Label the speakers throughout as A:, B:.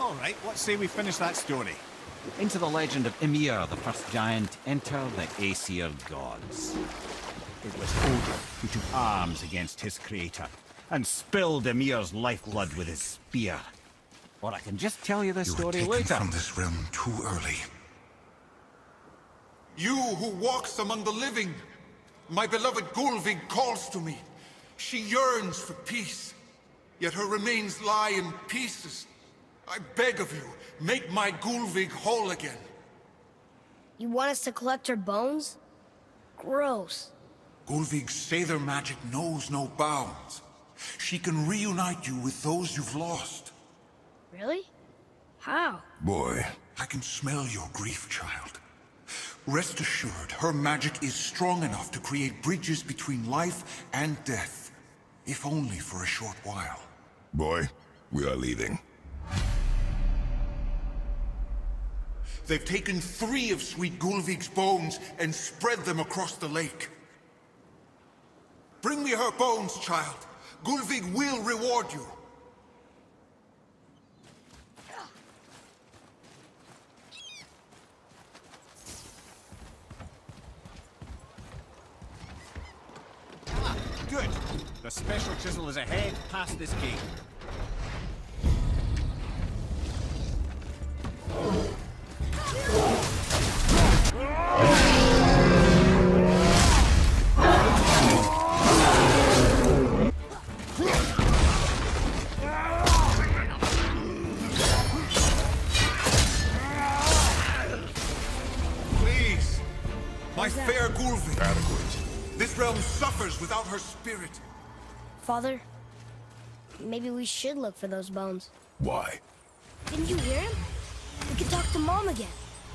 A: All right, let's say we finish that story.
B: Into the legend of Ymir, the first giant, enter the Aesir gods. It was Odin who took arms against his creator and spilled Ymir's lifeblood with his spear. Or I can just tell you this story
C: You were taken
B: later.
C: from this realm too early. You who walks among the living, my beloved Gulvig calls to me. She yearns for peace, yet her remains lie in pieces. I beg of you, make my Gulvig whole again.
D: You want us to collect her bones? Gross.
C: Gulvig's Sather magic knows no bounds. She can reunite you with those you've lost.
D: Really? How?
E: Boy.
C: I can smell your grief, child. Rest assured, her magic is strong enough to create bridges between life and death, if only for a short while.
E: Boy, we are leaving.
C: They've taken 3 of Sweet Gulvig's bones and spread them across the lake. Bring me her bones, child. Gulvig will reward you.
A: Good. The special chisel is ahead, past this gate.
C: Please, my fair Gulvig.
E: Adequate.
C: This realm suffers without her spirit.
D: Father, maybe we should look for those bones.
E: Why?
D: Didn't you hear him? We could talk to Mom again.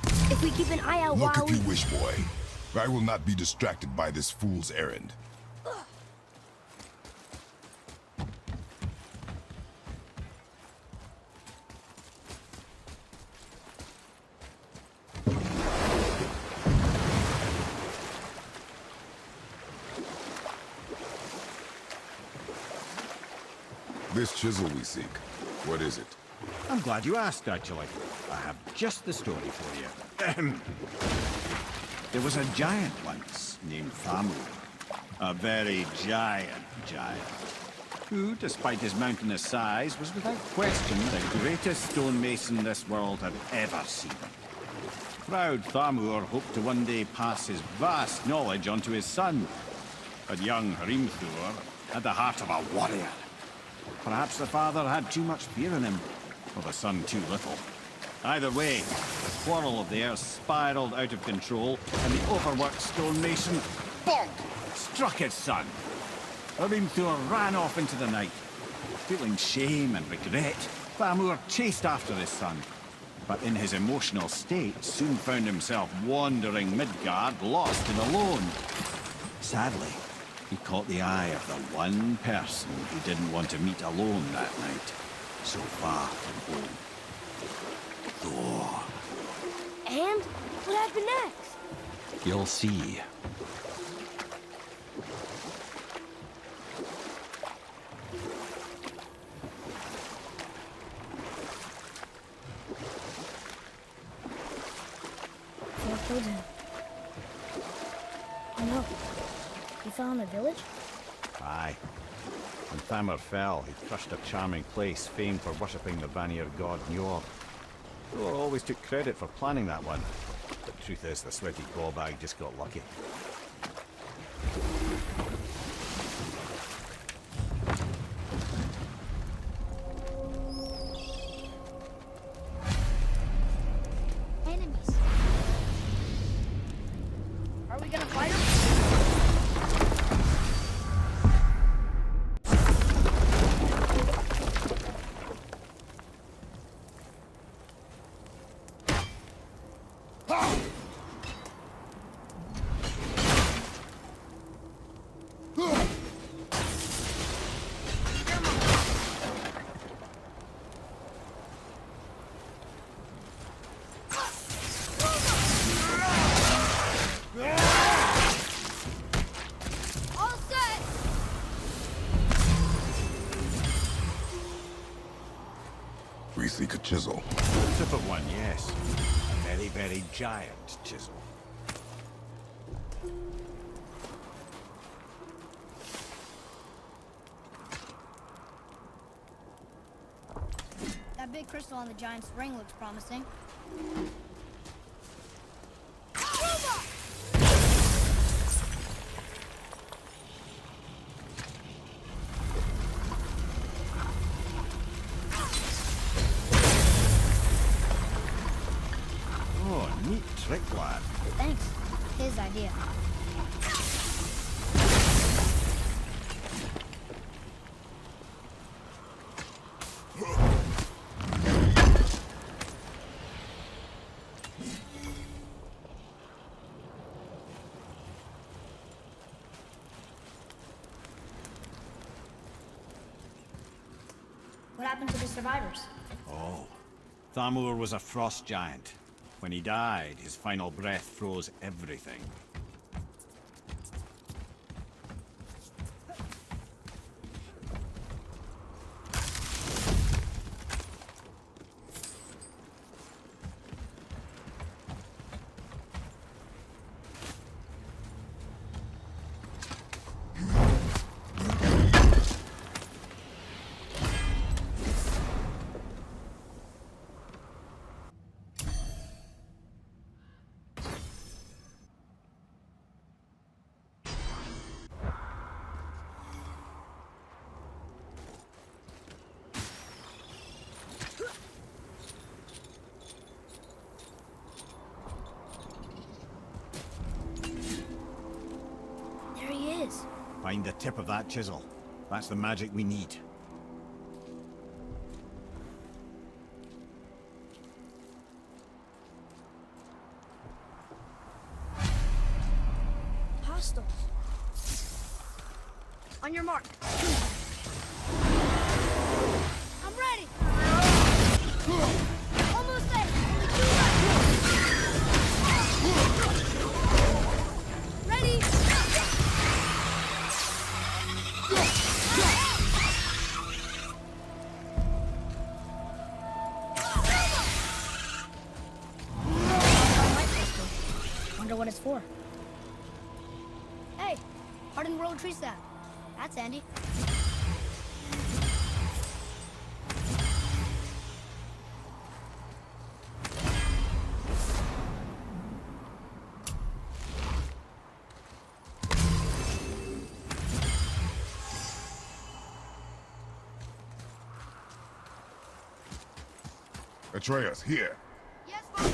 D: If we keep an eye out
E: Look
D: while
E: if you wish, boy. I will not be distracted by this fool's errand. This chisel we seek, what is it?
B: I'm glad you asked, actually. I have just the story for you. There was a giant once named Thamur. A very giant, who, despite his mountainous size, was without question the greatest stonemason this world had ever seen. Proud Thamur hoped to one day pass his vast knowledge on to his son. But young Hrimthur had the heart of a warrior. Perhaps the father had too much fear in him, or the son too little. Either way, the quarrel of theirs spiraled out of control, and the overworked stonemason, bonk, struck his son. Hrimthur ran off into the night. Feeling shame and regret, Thamur chased after his son, but in his emotional state soon found himself wandering Midgard, lost and alone. Sadly, he caught the eye of the one person he didn't want to meet alone that night, so far from home. Thor.
D: And what happened next?
B: You'll see.
D: Odin. Oh no. You fell in the village?
B: Aye. When Thamur fell, he crushed a charming place famed for worshipping the Vanir god Njord. Thor always took credit for planning that one. The truth is, the sweaty ballbag just got lucky.
D: Enemies. Are we gonna fight them?
E: seek a chisel.
B: Tip of one, yes. A very, very giant chisel.
D: That big crystal on the giant's ring looks promising.
B: Oh, neat trick, lad.
D: Thanks. His idea.
F: What happened to the survivors?
B: Oh. Thamur was a frost giant. When he died, his final breath froze everything.
D: There he is.
B: Find the tip of that chisel. That's the magic we need.
D: Hostiles. On your mark. I'm ready. Almost there. Only two left. Ready.
F: Wonder what it's for.
D: Hey, hardened world tree sap. That's handy.
E: Atreus, here.
D: Yes, Father.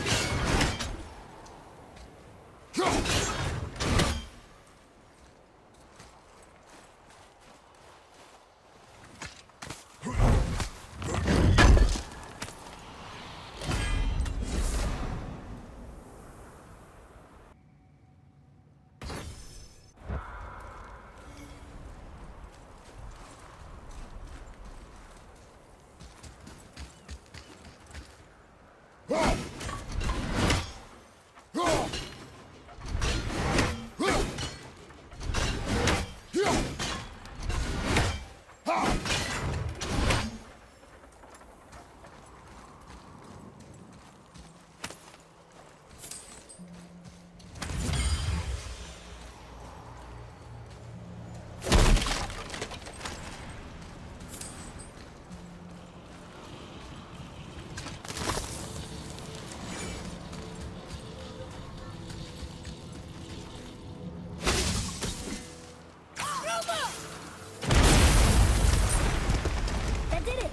D: That did it.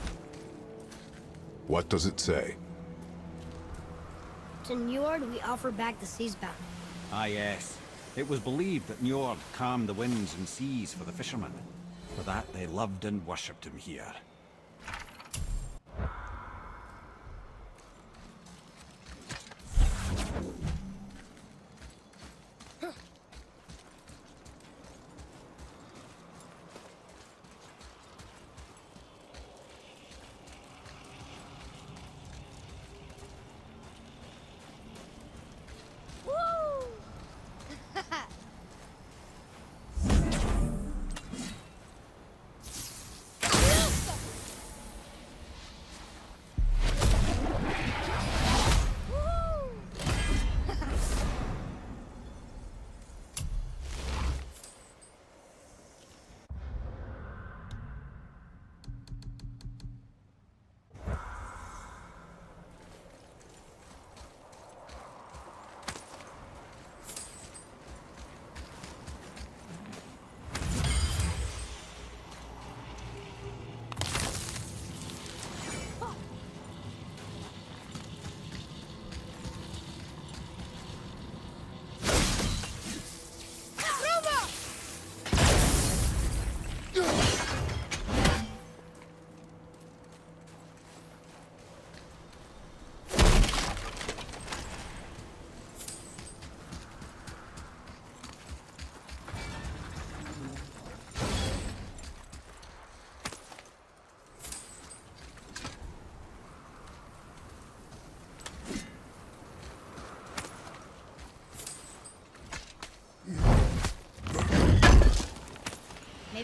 E: What does it say?
D: To Njord, we offer back the sea's bounty.
B: Ah, yes. It was believed that Njord calmed the winds and seas for the fishermen. For that, they loved and worshipped him here.
D: Woo!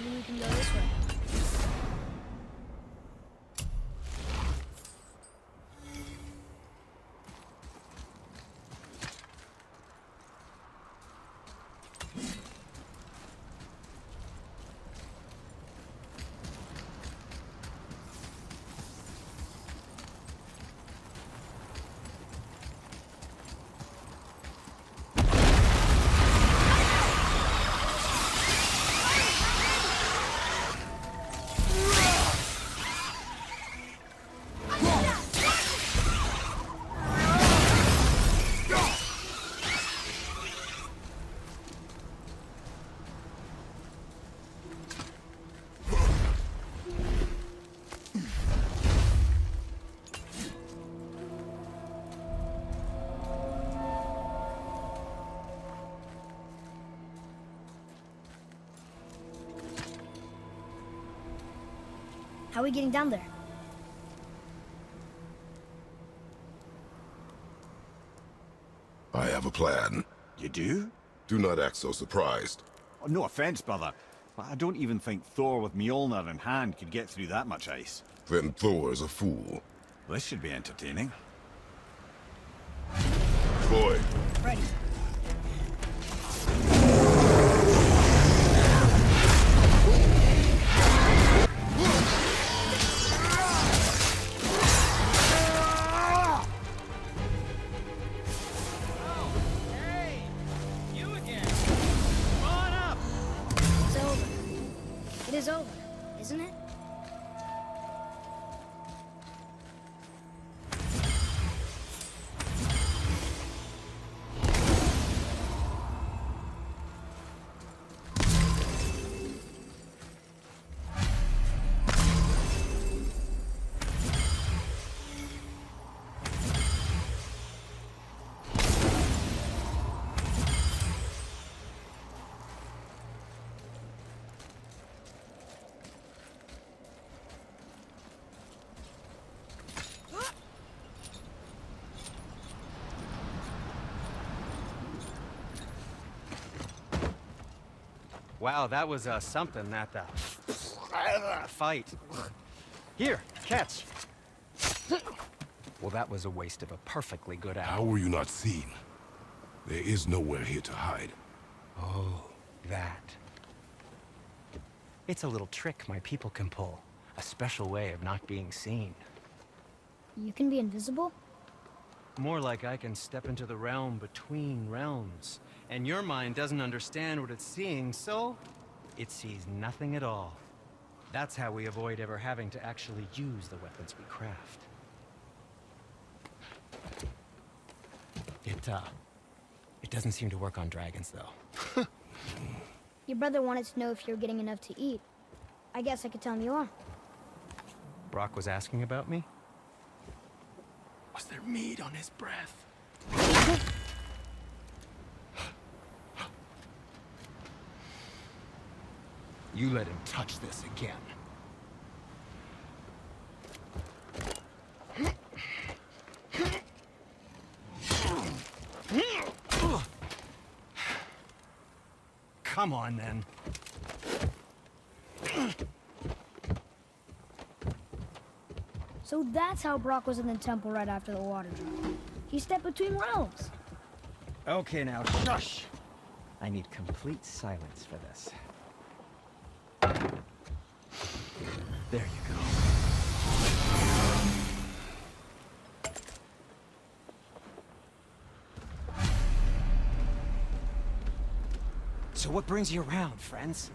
F: Maybe we can go this way. How are we getting down there?
E: I have a plan.
B: You do?
E: Do not act so surprised.
B: Oh, no offense, brother, but I don't even think Thor with Mjolnir in hand could get through that much ice.
E: Then Thor is a fool.
B: This should be entertaining.
E: Boy,
F: Ready. It's over. It is over, isn't it?
G: Wow, that was something, that fight. Here, catch. Well, that was a waste of a perfectly good
E: how
G: hour.
E: were you not seen? There is nowhere here to hide.
G: Oh, that. It's a little trick my people can pull. A special way of not being seen.
F: You can be invisible?
G: More like I can step into the realm between realms. And your mind doesn't understand what it's seeing, so it sees nothing at all. That's how we avoid ever having to actually use the weapons we craft. It doesn't seem to work on dragons, though.
F: Your brother wanted to know if you're getting enough to eat. I guess I could tell him you are.
G: Brock was asking about me? Was there meat on his breath? You let him touch this again. Come on, then.
F: So that's how Brock was in the temple right after the water drop. He stepped between realms.
G: Okay, now, shush! I need complete silence for this. There you go. So what brings you around, friends?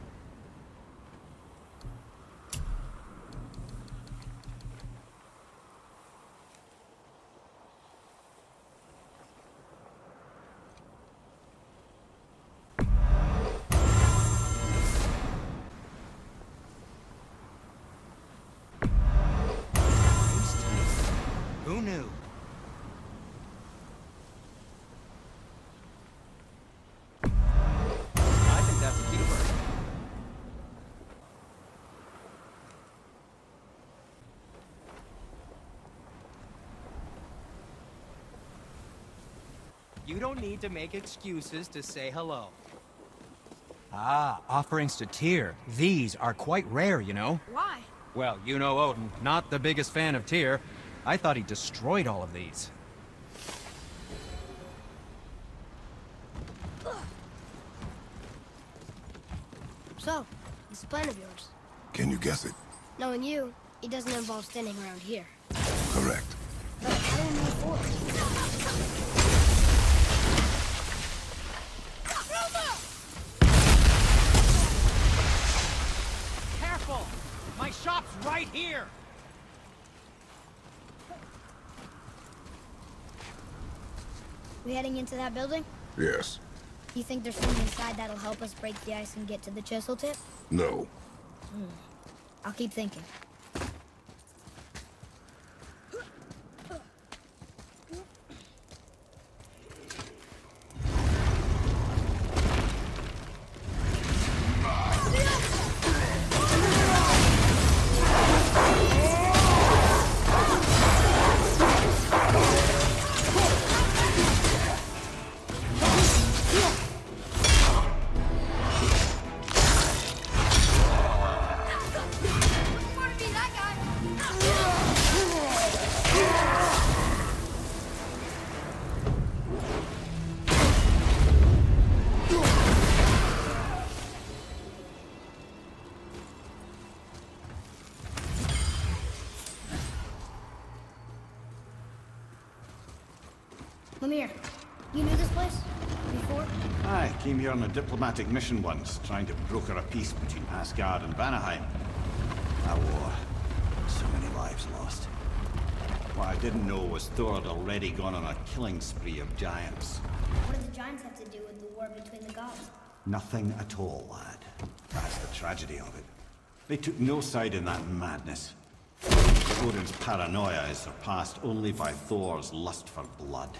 G: Who knew? I think that's a keeper. You don't need to make excuses to say hello. Ah, offerings to Tyr. These are quite rare, you know.
F: Why?
G: Well, you know Odin, not the biggest fan of Tyr. I thought he destroyed all of these.
D: So, this plan of yours.
E: Can you guess it?
D: Knowing you, it doesn't involve standing around here.
E: Correct.
D: But how do we move forward?
G: Careful! My shop's right here!
F: We heading into that building?
E: Yes.
F: You think there's something inside that'll help us break the ice and get to the chisel tip?
E: No.
F: I'll keep thinking. Come here. You knew this place? Before?
B: I came here on a diplomatic mission once, trying to broker a peace between Asgard and Vanaheim. A war. So many lives lost. What I didn't know was Thor had already gone on a killing spree of giants.
F: What do the giants have to do with the war between the gods?
B: Nothing at all, lad. That's the tragedy of it. They took no side in that madness. Odin's paranoia is surpassed only by Thor's lust for blood.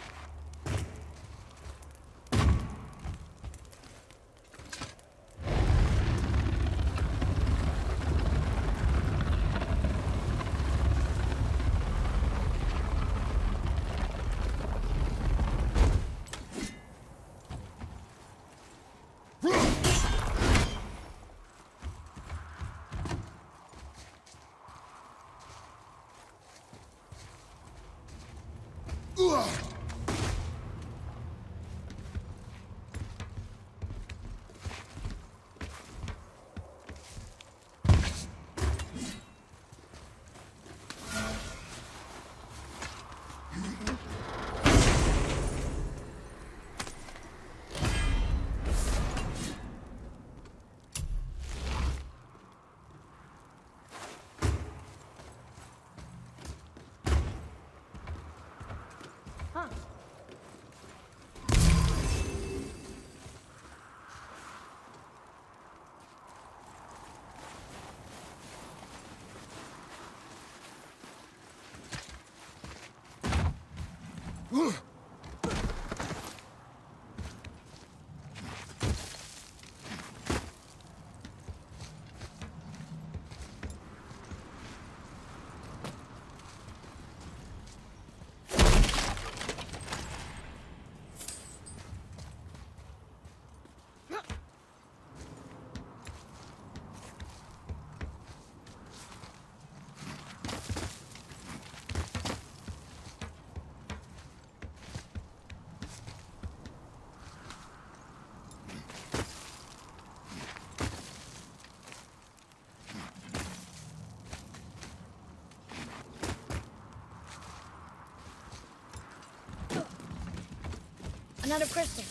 F: Another crystal.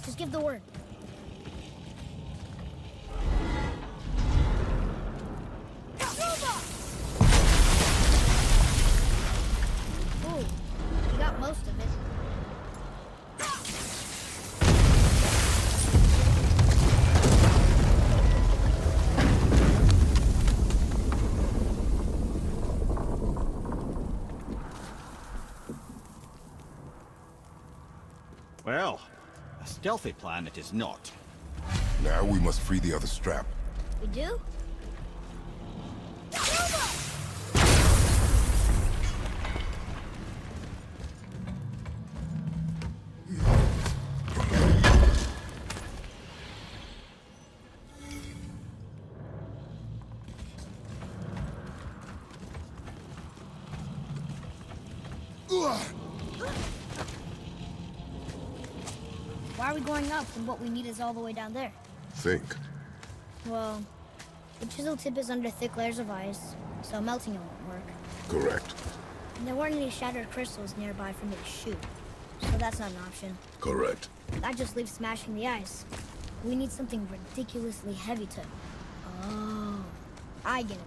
F: Just give the word. Ooh, you got most of it.
B: Well, a stealthy plan it is not.
E: Now we must free the other strap.
F: We do? are we going up when what we need is all the way down there?
E: Think.
F: Well, the chisel tip is under thick layers of ice, so melting it won't work.
E: Correct.
F: And there weren't any shattered crystals nearby for me to shoot, so that's not an option.
E: Correct.
F: That just leaves smashing the ice. We need something ridiculously heavy to... Oh, I get it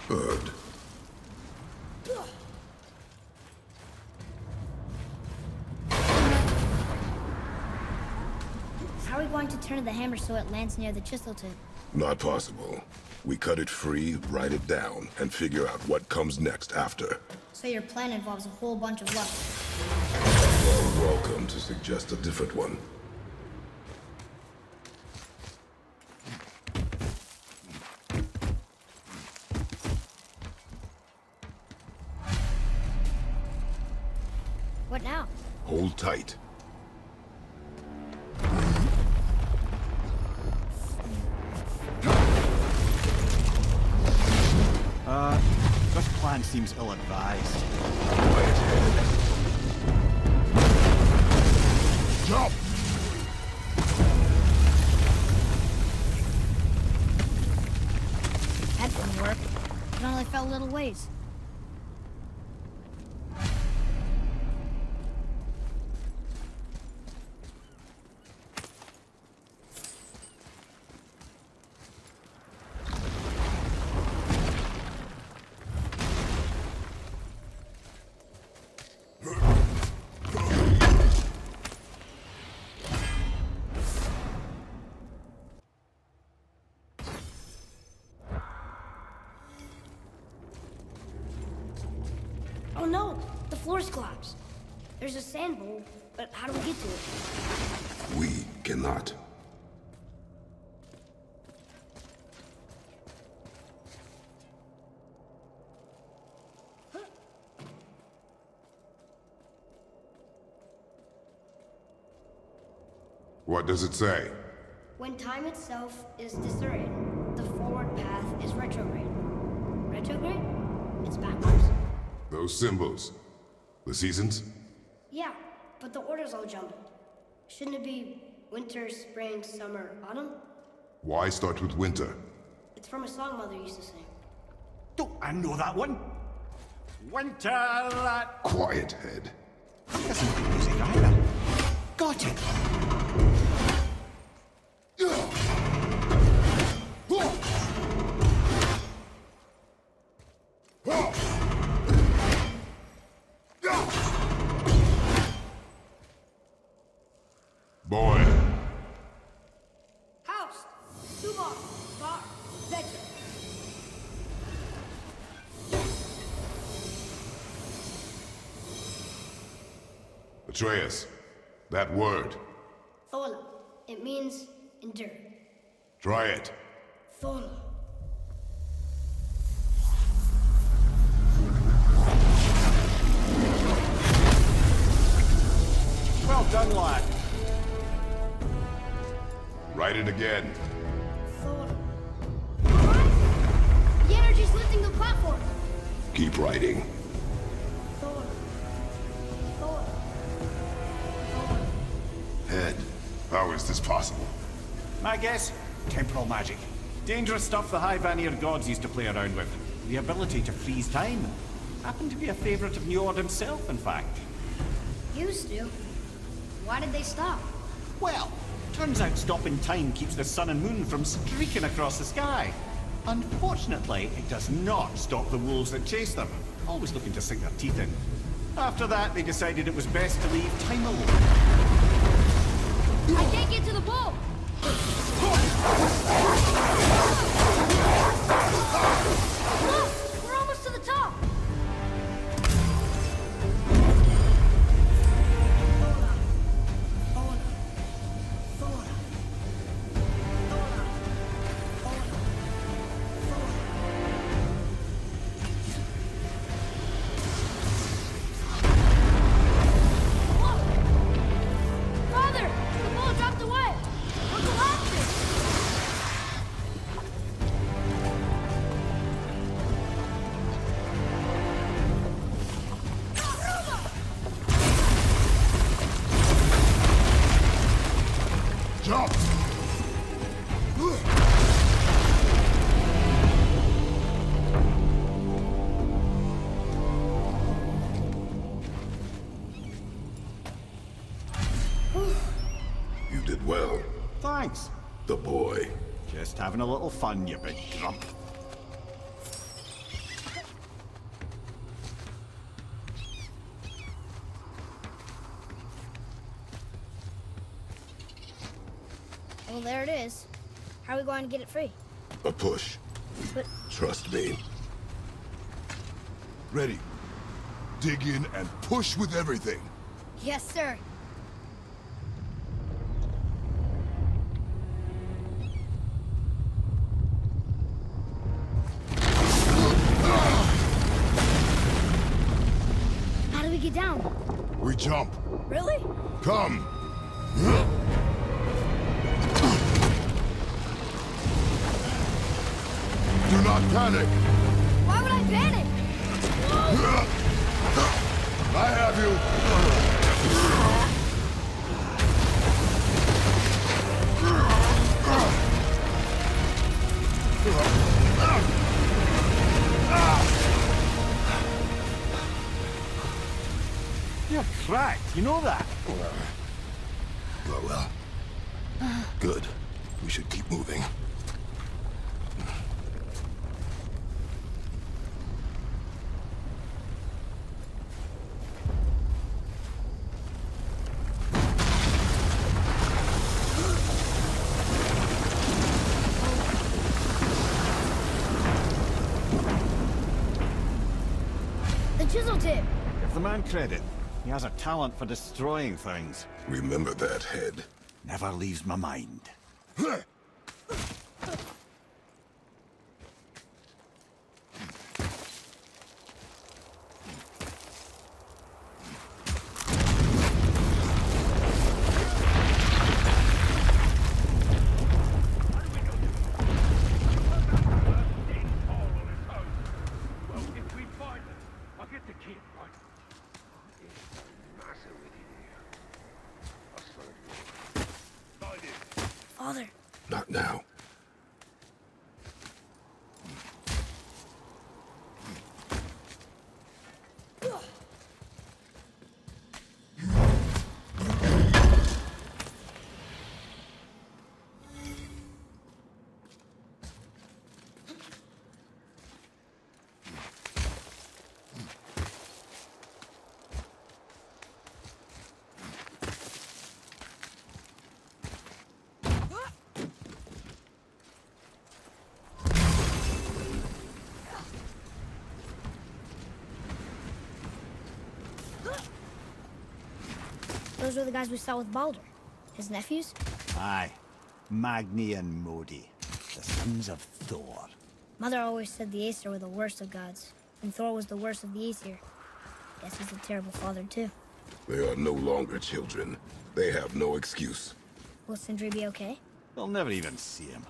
F: now.
E: Good.
F: How are we going to turn the hammer so it lands near the chisel tip?
E: Not possible. We cut it free, write it down, and figure out what comes next after.
F: So your plan involves a whole bunch of luck.
E: You're welcome to suggest a different one.
F: What now?
E: Hold tight.
B: This plan seems ill-advised.
E: Quiet head. Jump!
F: That didn't work. It only fell a little ways. Oh no! The floor's collapsed. There's a sand bowl, but how do we get to it?
E: We cannot. What does it say?
F: When time itself is disarrayed, the forward path is retrograde. Retrograde? It's backwards?
E: Those symbols. The seasons?
F: Yeah, but the order's all jumbled. Shouldn't it be winter, spring, summer, autumn?
E: Why start with winter?
F: It's from a song Mother used to sing.
B: Don't I know that one? Winter that...
E: Quiet head.
B: Doesn't make music either. Got it!
E: Boy.
F: House! Subar! Bar! Vetter!
E: Atreus. That word.
F: Thola. It means endure.
E: Try it.
F: Thola.
B: Well done, lad.
E: Write it again.
F: Thola. What? The energy's lifting the platform!
E: Keep writing.
F: Thola. Thola.
E: Head. How is this possible?
B: My guess? Temporal magic. Dangerous stuff the High Vanir gods used to play around with. The ability to freeze time. Happened to be a favorite of Njord himself, in fact.
F: Used to. Why did they stop?
B: Well, turns out stopping time keeps the sun and moon from streaking across the sky. Unfortunately, it does not stop the wolves that chase them, always looking to sink their teeth in. After that, they decided it was best to leave time alone.
F: I can't get to the bowl! Look! We're almost to the top! Father! The bowl dropped away!
E: You did well.
B: Thanks.
E: The boy.
B: Just having a little fun, you big grump.
F: Well, there it is. How are we going to get it free?
E: A push.
F: But
E: Trust me.
H: Ready. Dig in and push with everything.
F: yes, sir. How do we get down?
H: We jump.
F: Really?
H: Come. Do not panic.
F: Why would I panic?
H: I have you.
B: You're cracked, you know that?
H: Well. Good. We should keep moving.
F: The chisel tip.
B: Give the man credit. He has a talent for destroying things.
E: Remember that, head.
B: Never leaves my mind.
F: Father.
E: Not now.
F: Those were the guys we saw with Baldur. His nephews?
B: Aye. Magni and Modi. The sons of Thor.
F: Mother always said the Aesir were the worst of gods, and Thor was the worst of the Aesir. Guess he's a terrible father, too.
E: They are no longer children. They have no excuse.
F: Will Sindri be okay?
B: They'll never even see him.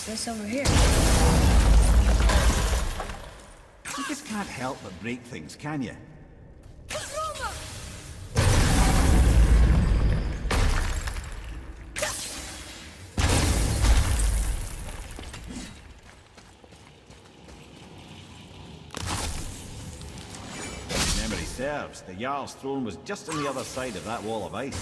F: What's this over here?
B: You just can't help but break things, can you? Memory serves, the Jarl's throne was just on the other side of that wall of ice.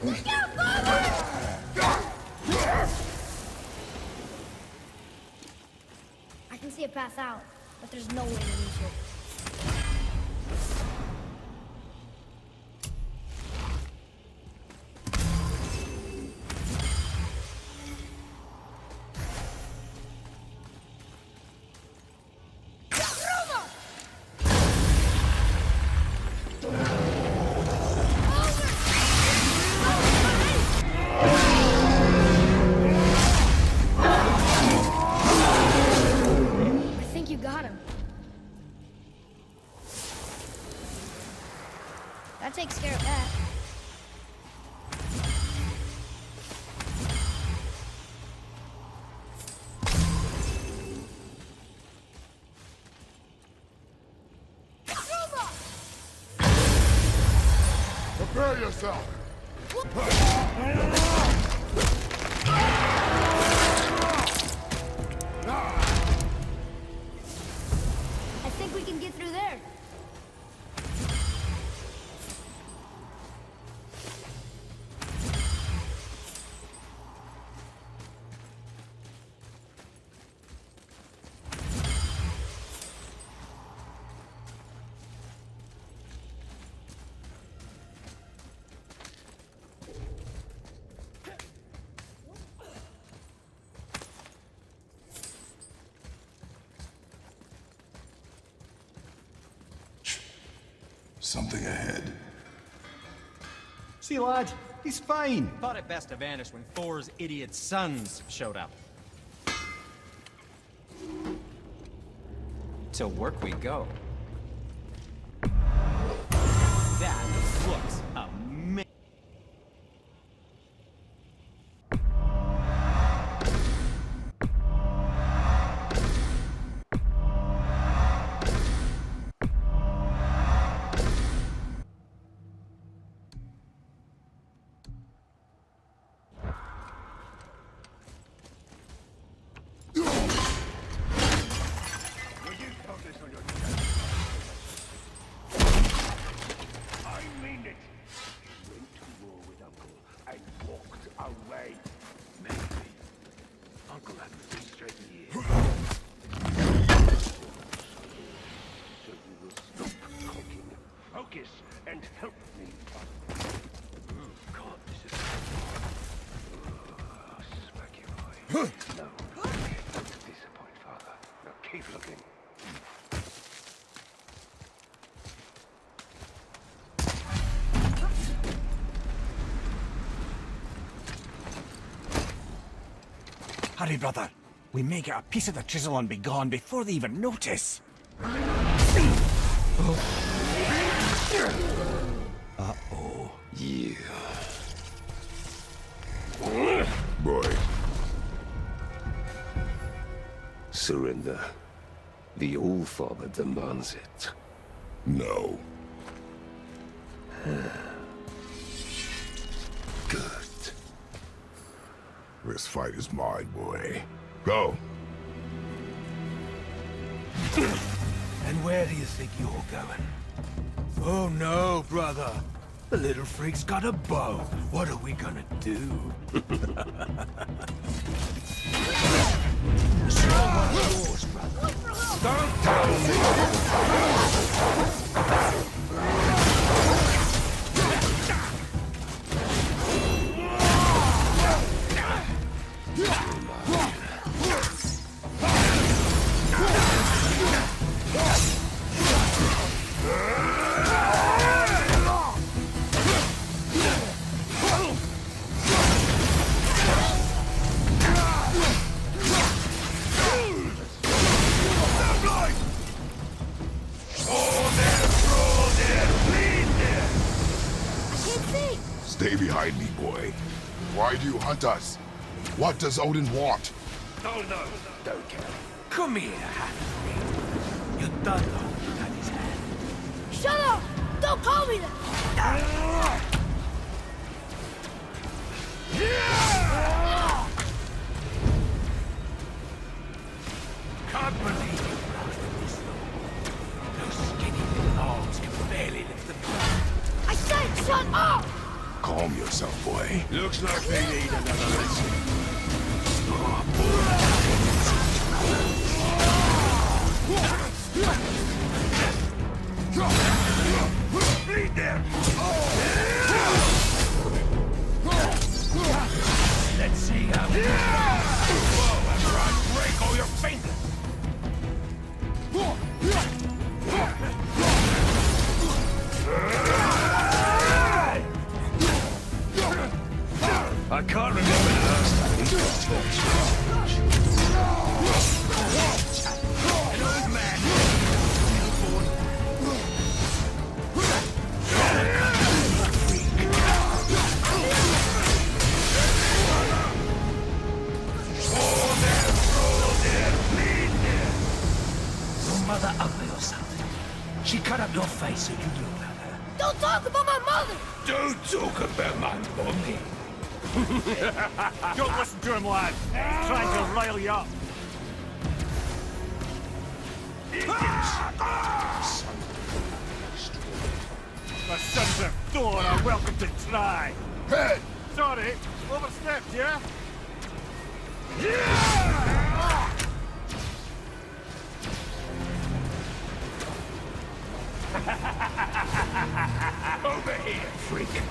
F: I can see a path out, but there's no way to reach it. I think you got him. That takes care of that.
H: Prepare yourself.
F: I think we can get through there.
H: Something ahead.
B: See, lad, he's fine.
G: Thought it best to vanish when Thor's idiot sons showed up. To work we go. That looks amazing.
I: And help me. God, this is... smack you, boy. No. Don't disappoint, Father. Now keep looking.
B: Hurry, brother. We may get a piece of the chisel and be gone before they even notice.
E: Uh-oh. Yeah. Boy.
I: Surrender. The All-Father demands it.
E: No.
I: Good.
H: This fight is mine, boy. Go.
J: And where do you think you're going? Oh no, brother. The little freak's got a bow. What are we gonna do? Show what's yours, brother. Don't tell me!
H: Stay behind me, boy. Why do you hunt us? What does Odin want?
J: Oh no, don't care. Come here, half-breed. You don't know that his hand.
F: Shut up! Don't call me that!
J: Can't believe you lasted this long. Those skinny little arms can barely lift the ground.
F: I said shut up!
E: Calm yourself, boy.
J: Looks like they need another lesson. Lead them! Let's see how... Whoa, after I break all your fingers! I can't remember the last time these guys talked so much. An old man. Your mother ugly or something. She cut up your face so you look like her.
D: Don't talk about my mother!
J: Don't talk about my mommy.
A: Don't listen to him, lad. He's trying to rile you up. The sons of Thor are welcome to try.
H: Head!
A: Sorry, overstepped, yeah?
J: Over here, freak.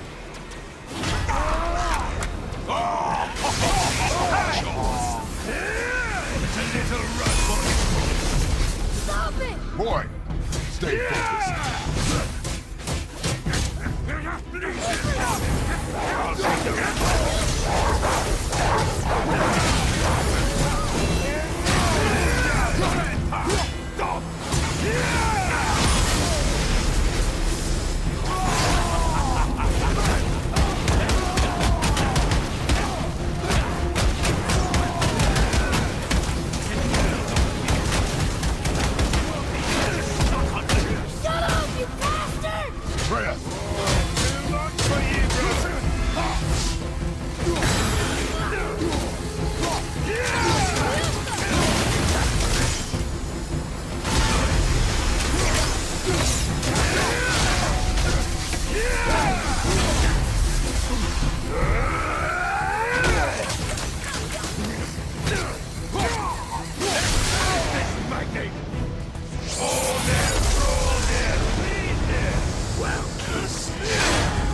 J: It's a little rough for
D: Stop it!
E: Boy, stay focused.
D: Shut up, you bastard!
E: Freya!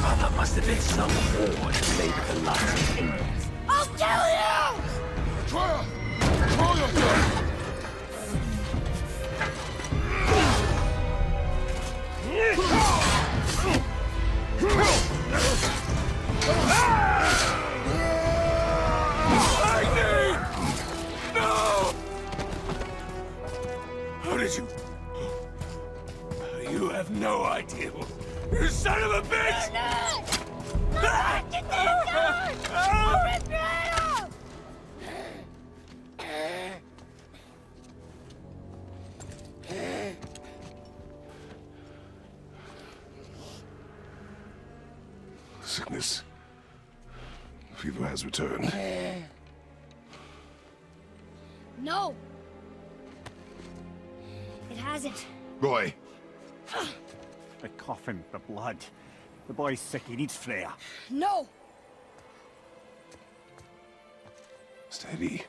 J: Mother must have been some whore to make the last kingdoms.
D: I'll kill you!
E: Freya! Throw yourself!
J: How did you... You have no idea. You son of a bitch!
D: Get this gun! I'll rip your head off!
E: Sickness. Fever has returned.
F: No! It hasn't.
E: Boy,
A: The coughing, the blood. The boy's sick, he needs Freya.
F: No!
E: steady.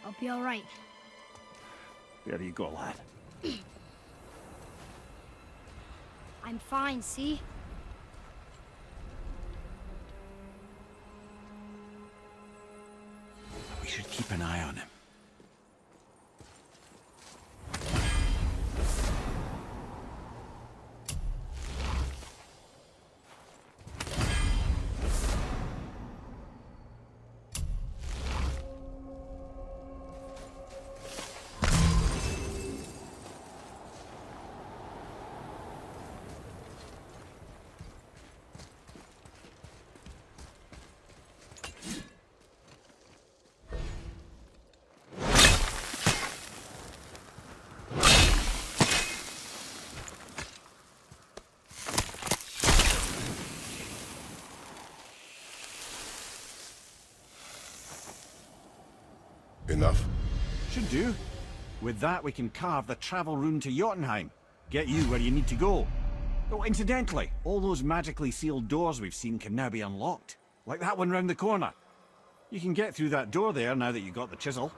F: I'll be all right.
A: There you go, lad.
F: I'm fine, see?
A: We should keep an eye on him.
E: Enough?
A: Should do. With that, we can carve the travel rune to Jotunheim. Get you where you need to go.
B: Oh, incidentally, all those magically sealed doors we've seen can now be unlocked. Like that one round the corner. You can get through that door there now that you got the chisel.